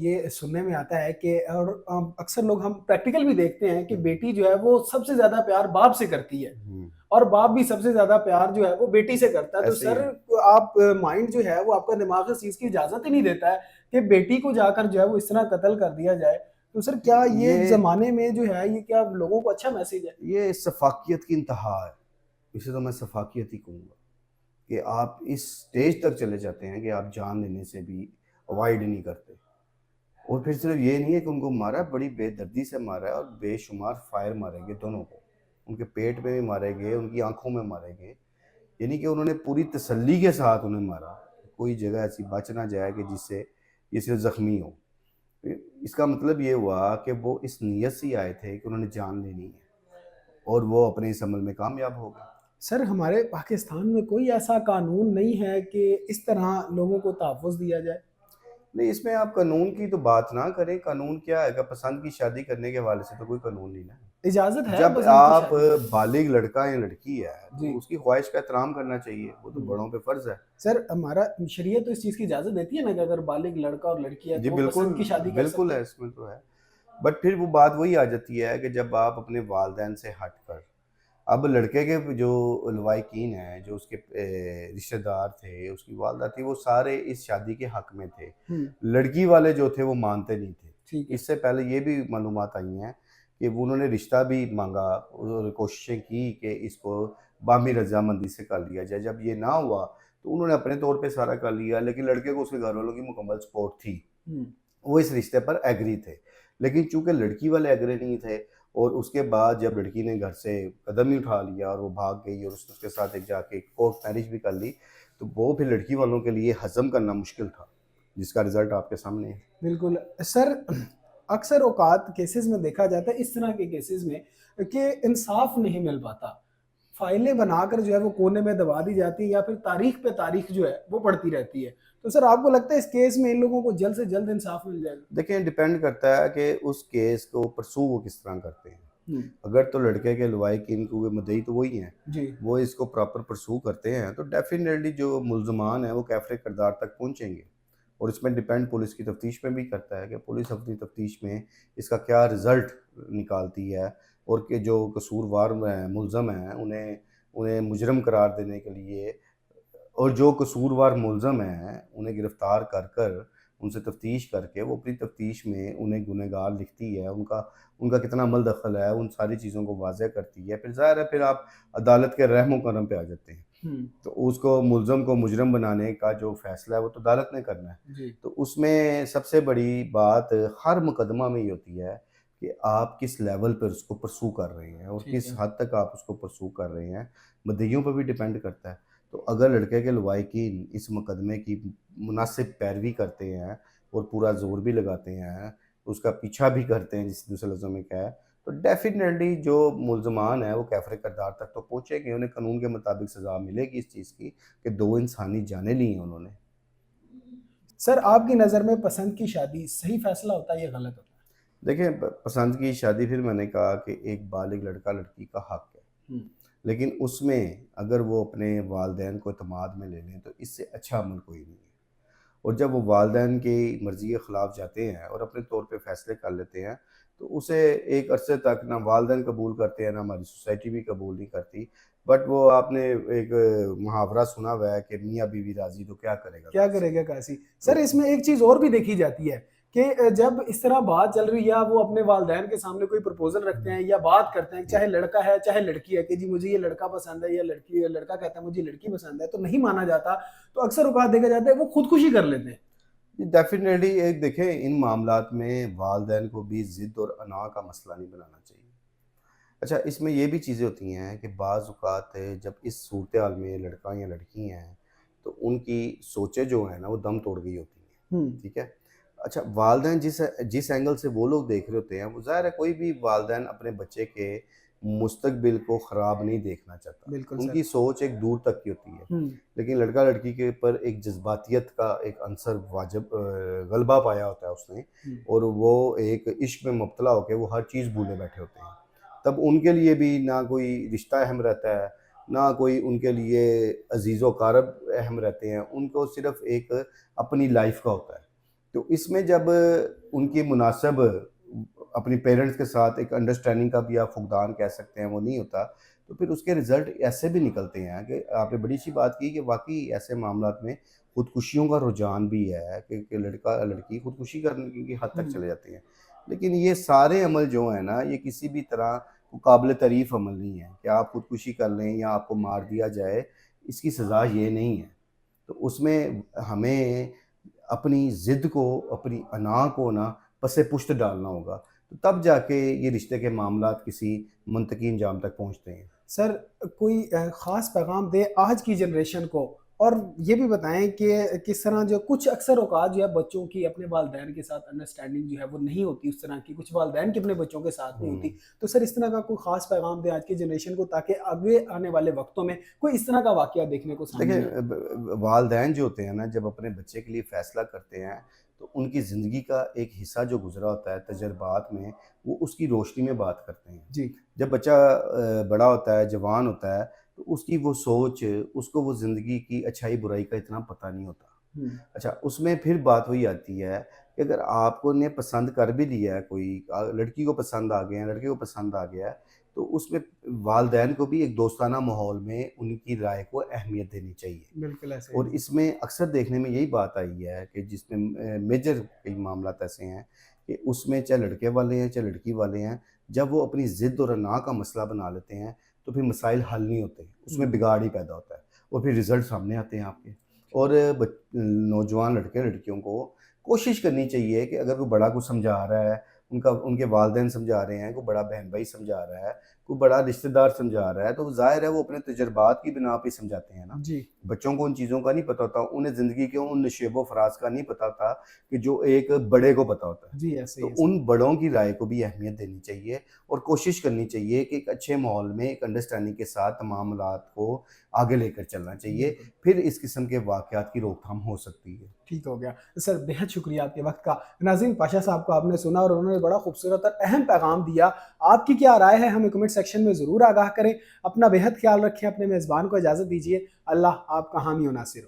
یہ سننے میں آتا ہے کہ اور اکثر لوگ ہم پریکٹیکل بھی دیکھتے ہیں کہ بیٹی جو ہے وہ سب سے زیادہ پیار باپ سے کرتی ہے اور باپ بھی سب سے زیادہ پیار جو ہے وہ بیٹی سے کرتا ہے. تو ایسے ہی سر ہے. آپ مائنڈ جو ہے وہ آپ کا دماغ اس چیز کی اجازت ہی نہیں دیتا ہے کہ بیٹی کو جا کر جو ہے وہ اس طرح قتل کر دیا جائے. تو سر کیا یہ زمانے میں جو ہے یہ کیا لوگوں کو اچھا میسج ہے؟ یہ سفاکیت کی انتہا ہے. اسے تو میں سفاکیت ہی کہوں گا کہ آپ اس سٹیج تک چلے جاتے ہیں کہ آپ جان لینے سے بھی اوائڈ نہیں کرتے. اور پھر صرف یہ نہیں ہے کہ ان کو مارا ہے، بڑی بے دردی سے مارا ہے اور بے شمار فائر مارے گئے دونوں کو. ان کے پیٹ میں بھی مارے گئے، ان کی آنکھوں میں مارے گئے. یعنی کہ انہوں نے پوری تسلی کے ساتھ انہیں مارا. کوئی جگہ ایسی بچ نہ جائے کہ جس سے یہ صرف زخمی ہو. اس کا مطلب یہ ہوا کہ وہ اس نیت سے آئے تھے کہ انہوں نے جان لینی ہے اور وہ اپنے اس عمل میں کامیاب ہو گئے. سر ہمارے پاکستان میں کوئی ایسا قانون نہیں ہے کہ اس طرح لوگوں کو تحفظ دیا جائے؟ نہیں، اس میں آپ قانون کی تو بات نہ کریں. قانون کیا ہے کہ پسند کی شادی کرنے کے حوالے سے تو کوئی قانون نہیں ہے. اجازت ہے جب پسند کی آپ شادی؟ بالغ لڑکا یا لڑکی ہے جی. تو اس کی خواہش کا احترام کرنا چاہیے. وہ تو بڑوں پہ فرض ہے. سر ہمارا شریعت تو اس چیز کی اجازت دیتی ہے نا کہ اگر بالغ لڑکا اور لڑکی ہے جی تو وہ بالکل پسند کی شادی کر بالکل سکتے ہے، ہیں. اس میں تو ہے. بٹ پھر وہ بات وہی آ جاتی ہے کہ جب آپ اپنے والدین سے ہٹ کر اب لڑکے کے جو لوائقین ہیں، جو اس کے رشتہ دار تھے، اس کی والدہ تھی، وہ سارے اس شادی کے حق میں تھے. لڑکی والے جو تھے وہ مانتے نہیں تھے. اس سے پہلے یہ بھی معلومات آئی ہیں کہ انہوں نے رشتہ بھی مانگا اور کوششیں کی کہ اس کو باہمی رضامندی سے کر لیا جائے. جب یہ نہ ہوا تو انہوں نے اپنے طور پہ سارا کر لیا، لیکن لڑکے کو اس کے گھر والوں کی مکمل سپورٹ تھی. وہ اس رشتے پر ایگری تھے. لیکن چونکہ لڑکی والے ایگری نہیں تھے اور اس کے بعد جب لڑکی نے گھر سے قدم ہی اٹھا لیا اور وہ بھاگ گئی اور اس کے ساتھ ایک جا کے کورٹ میرج بھی کر لی، تو وہ پھر لڑکی والوں کے لیے ہضم کرنا مشکل تھا، جس کا رزلٹ آپ کے سامنے ہے. بالکل. سر اکثر اوقات کیسز میں دیکھا جاتا ہے اس طرح کے کیسز میں کہ انصاف نہیں مل پاتا. فائلیں بنا کر جو ہے وہ کونے میں دبا دی جاتی ہے یا پھر تاریخ پہ تاریخ جو ہے وہ پڑتی رہتی ہے. تو سر آپ کو لگتا ہے اس کیس میں ان لوگوں کو جلد سے جلد انصاف مل جائے گا؟ دیکھیں، ڈیپینڈ کرتا ہے کہ اس کیس کو پرسو وہ کس طرح کرتے ہیں. اگر تو لڑکے کے لوائقین کو مدعی تو وہی ہیں، وہ اس کو پراپر پرسو کرتے ہیں تو ڈیفینیٹلی جو ملزمان ہیں وہ کیفر کردار تک پہنچیں گے. اور اس میں ڈیپینڈ پولیس کی تفتیش میں بھی کرتا ہے کہ پولیس اپنی تفتیش میں اس کا کیا رزلٹ نکالتی ہے اور کہ جو قصوروار ملزم ہیں انہیں مجرم قرار دینے کے لیے اور جو قصوروار ملزم ہیں انہیں گرفتار کر کر ان سے تفتیش کر کے وہ اپنی تفتیش میں انہیں گنہگار لکھتی ہے. ان کا کتنا عمل دخل ہے ان ساری چیزوں کو واضح کرتی ہے. پھر ظاہر ہے پھر آپ عدالت کے رحم و کرم پہ آ جاتے ہیں. تو اس کو ملزم کو مجرم بنانے کا جو فیصلہ ہے وہ تو عدالت نے کرنا ہے. تو اس میں سب سے بڑی بات ہر مقدمہ میں یہ ہوتی ہے کہ آپ کس لیول پر اس کو پرسو کر رہے ہیں اور کس حد تک آپ اس کو پرسو کر رہے ہیں. مدعیوں پہ بھی ڈیپینڈ کرتا ہے. تو اگر لڑکے کے لوائقین اس مقدمے کی مناسب پیروی کرتے ہیں اور پورا زور بھی لگاتے ہیں، اس کا پیچھا بھی کرتے ہیں جس دوسرے لفظوں میں کیا ہے، تو ڈیفینیٹلی جو ملزمان ہیں وہ کیفر کردار تک تو پہنچے گے. انہیں قانون کے مطابق سزا ملے گی اس چیز کی کہ 2 انسانی جانیں لی ہیں انہوں نے. سر آپ کی نظر میں پسند کی شادی صحیح فیصلہ ہوتا ہے یا غلط ہوتا ہے؟ دیکھیں، پسند کی شادی پھر میں نے کہا کہ ایک بالغ لڑکا لڑکی کا حق ہے، لیکن اس میں اگر وہ اپنے والدین کو اعتماد میں لے لیں تو اس سے اچھا عمل کوئی نہیں ہے. اور جب وہ والدین کی مرضی کے خلاف جاتے ہیں اور اپنے طور پہ فیصلے کر لیتے ہیں تو اسے ایک عرصے تک نہ والدین قبول کرتے ہیں نہ ہماری سوسائٹی بھی قبول نہیں کرتی. بٹ وہ آپ نے ایک محاورہ سنا ہوا ہے کہ میاں بیوی راضی تو کیا کرے گا قاضی. سر اس میں ایک چیز اور بھی دیکھی جاتی ہے کہ جب اس طرح بات چل رہی ہے یا وہ اپنے والدین کے سامنے کوئی پرپوزل رکھتے ہیں یا بات کرتے ہیں، چاہے لڑکا ہے چاہے لڑکی ہے، کہ جی مجھے یہ لڑکا پسند ہے یا لڑکی ہے، لڑکا کہتا ہے مجھے لڑکی پسند ہے، تو نہیں مانا جاتا تو اکثر اوقات دیکھا جاتا ہے وہ خودکشی کر لیتے ہیں. ڈیفینیٹلی ایک دیکھیں ان معاملات میں والدین کو بھی ضد اور انا کا مسئلہ نہیں بنانا چاہیے. اچھا، اس میں یہ بھی چیزیں ہوتی ہیں کہ بعض اوقات جب اس صورتحال میں لڑکا یا لڑکی ہیں تو ان کی سوچیں جو ہیں نا وہ دم توڑ گئی ہوتی ہیں. ٹھیک ہے. اچھا، والدین جس اینگل سے وہ لوگ دیکھ رہے ہوتے ہیں، وہ ظاہر ہے کوئی بھی والدین اپنے بچے کے مستقبل کو خراب نہیں دیکھنا چاہتا. ان کی سوچ ایک دور تک کی ہوتی ہے. لیکن لڑکا لڑکی کے پر ایک جذباتیت کا ایک عنصر واجب غلبہ پایا ہوتا ہے اس نے، اور وہ ایک عشق میں مبتلا ہو کے وہ ہر چیز بھولے بیٹھے ہوتے ہیں. تب ان کے لیے بھی نہ کوئی رشتہ اہم رہتا ہے نہ کوئی ان کے لیے عزیز و قارب اہم رہتے ہیں. ان کو صرف ایک اپنی لائف کا ہوتا ہے. تو اس میں جب ان کی مناسب اپنی پیرنٹس کے ساتھ ایک انڈرسٹینڈنگ کا بھی آپ فقدان کہہ سکتے ہیں وہ نہیں ہوتا، تو پھر اس کے رزلٹ ایسے بھی نکلتے ہیں کہ آپ نے بڑی سی بات کی کہ واقعی ایسے معاملات میں خودکشیوں کا رجحان بھی ہے کہ لڑکا لڑکی خودکشی کرنے کی حد تک چلے جاتے ہیں. لیکن یہ سارے عمل جو ہیں نا، یہ کسی بھی طرح قابل تعریف عمل نہیں ہے کہ آپ خودکشی کر لیں یا آپ کو مار دیا جائے. اس کی سزا یہ نہیں ہے. تو اس میں ہمیں اپنی ضد کو، اپنی انا کو نا پس پشت ڈالنا ہوگا، تو تب جا کے یہ رشتے کے معاملات کسی منطقی انجام تک پہنچتے ہیں. سر کوئی خاص پیغام دے آج کی جنریشن کو، اور یہ بھی بتائیں کہ کس طرح جو کچھ اکثر اوقات جو ہے بچوں کی اپنے والدین کے ساتھ انڈرسٹینڈنگ جو ہے وہ نہیں ہوتی اس طرح کی، کچھ والدین کی اپنے بچوں کے ساتھ نہیں ہوتی، تو سر اس طرح کا کوئی خاص پیغام دے آج کی جنریشن کو تاکہ آگے آنے والے وقتوں میں کوئی اس طرح کا واقعہ دیکھنے کو سامنے آئے؟ دیکھیں، والدین جو ہوتے ہیں نا، جب اپنے بچے کے لیے فیصلہ کرتے ہیں تو ان کی زندگی کا ایک حصہ جو گزرا ہوتا ہے تجربات میں، وہ اس کی روشنی میں بات کرتے ہیں. جی جب بچہ بڑا ہوتا ہے، جوان ہوتا ہے، تو اس کی وہ سوچ، اس کو وہ زندگی کی اچھائی برائی کا اتنا پتہ نہیں ہوتا. اچھا، اس میں پھر بات وہی آتی ہے کہ اگر آپ کو نے پسند کر بھی لیا ہے، کوئی لڑکی کو پسند آ گیا ہے، لڑکے کو پسند آ گیا ہے، تو اس میں والدین کو بھی ایک دوستانہ ماحول میں ان کی رائے کو اہمیت دینی چاہیے. بالکل ایسے اور اس میں اکثر دیکھنے میں یہی بات آئی ہے کہ جس میں میجر کئی معاملات ایسے ہیں کہ اس میں چاہے لڑکے والے ہیں چاہے لڑکی والے ہیں، جب وہ اپنی ضد اور انا کا مسئلہ بنا لیتے ہیں تو پھر مسائل حل نہیں ہوتے، اس میں بگاڑ ہی پیدا ہوتا ہے اور پھر رزلٹ سامنے آتے ہیں آپ کے. اور نوجوان لڑکے لڑکیوں کو کوشش کرنی چاہیے کہ اگر کوئی بڑا کچھ سمجھا رہا ہے، ان کے والدین سمجھا رہے ہیں، کوئی بڑا بہن بھائی سمجھا رہا ہے، کوئی بڑا رشتہ دار سمجھا رہا ہے، تو ظاہر ہے وہ اپنے تجربات کی بنا پہ سمجھاتے ہیں نا. جی بچوں کو ان چیزوں کا نہیں پتہ ہوتا، انہیں زندگی کے ان نشیب و فراز کا نہیں پتہ تھا کہ جو ایک بڑے کو پتہ ہوتا ہے. جی ایسے تو ہی ان بڑوں کی رائے کو بھی اہمیت دینی چاہیے اور کوشش کرنی چاہیے کہ ایک اچھے ماحول میں ایک انڈرسٹینڈنگ کے ساتھ معاملات کو آگے لے کر چلنا چاہیے. پھر اس قسم کے واقعات کی روک تھام ہو سکتی ہے. ٹھیک ہو گیا سر، بہت شکریہ آپ کے وقت کا. ناظرین، پاشا صاحب کو آپ نے سنا اور انہوں نے بڑا خوبصورت اور اہم پیغام دیا. آپ کی کیا رائے ہے ہمیں کمنٹ سیکشن میں ضرور آگاہ کریں. اپنا بہت خیال رکھیں، اپنے میزبان کو اجازت دیجیے. اللہ آپ کا حامی و ناصر ہو.